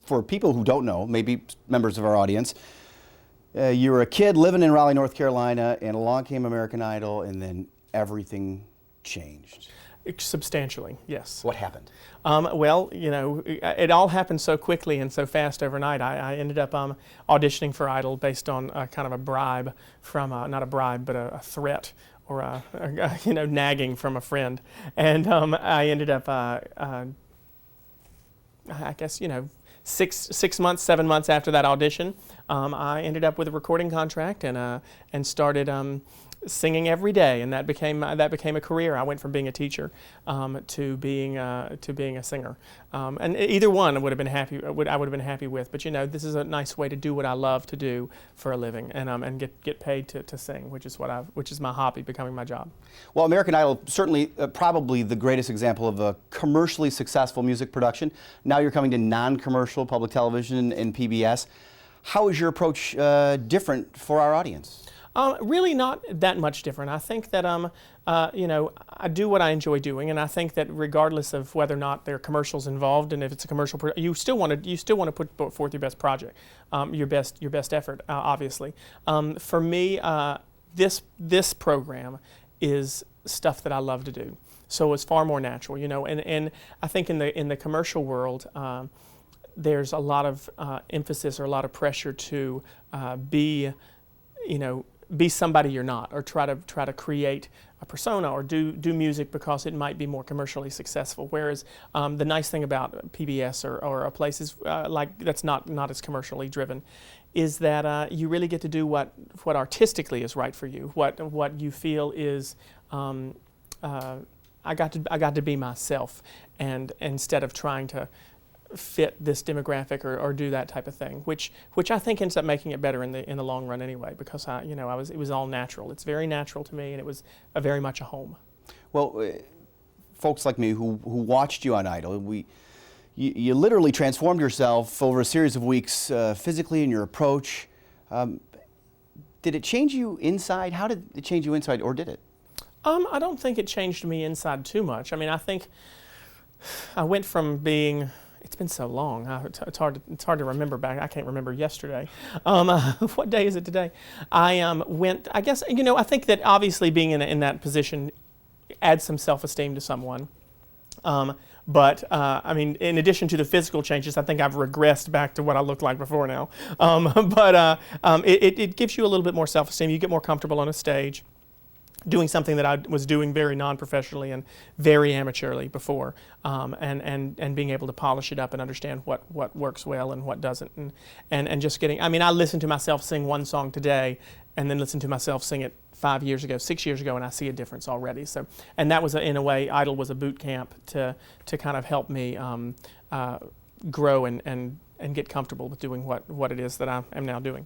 for people who don't know, maybe members of our audience, you were a kid living in Raleigh, North Carolina, and along came American Idol, and then everything changed. Substantially, yes. What happened? Well, you know, it all happened so quickly and so fast overnight. I ended up auditioning for Idol based on kind of a bribe from, not a bribe, but a threat or you know, nagging from a friend. And I ended up, I guess, you know, 6 months, 7 months after that audition, I ended up with a recording contract and started singing every day, and that became a career. I went from being a teacher to being a singer, and either one I would have been happy with. But you know, this is a nice way to do what I love to do for a living, and get paid to sing, which is my hobby, becoming my job. Well, American Idol, certainly probably the greatest example of a commercially successful music production. Now you're coming to non-commercial public television and PBS. How is your approach different for our audience? Really not that much different. I think that you know, I do what I enjoy doing, and I think that regardless of whether or not there are commercials involved, and if it's a commercial, you still want to put forth your best project, your best effort, obviously. For me, this program is stuff that I love to do, so it's far more natural, you know. And I think in the commercial world, there's a lot of emphasis or a lot of pressure to be, you know, be somebody you're not, or try to create a persona, or do music because it might be more commercially successful. Whereas the nice thing about PBS or places like that's not as commercially driven is that you really get to do what artistically is right for you, what you feel is. I got to be myself, and instead of trying to fit this demographic or do that type of thing, which I think ends up making it better in the long run anyway, because you know, it was all natural. It's very natural to me, and it was very much a home. Well, folks like me who watched you on Idol, you literally transformed yourself over a series of weeks, physically in your approach. Did it change you inside? How did it change you inside, or did it? I don't think it changed me inside too much. I mean, I think I went from being, it's been so long, it's hard to remember back. I can't remember yesterday. What day is it today? I guess, you know, I think that obviously being in that position adds some self-esteem to someone. But I mean, in addition to the physical changes, I think I've regressed back to what I looked like before now. It gives you a little bit more self-esteem. You get more comfortable on a stage, doing something that I was doing very non-professionally and very amateurly before, and being able to polish it up and understand what works well and what doesn't, and just getting, I mean, I listen to myself sing one song today and then listen to myself sing it 5 years ago, 6 years ago, and I see a difference already. So, and that was, in a way, Idol was a boot camp to kind of help me grow and get comfortable with doing what it is that I am now doing.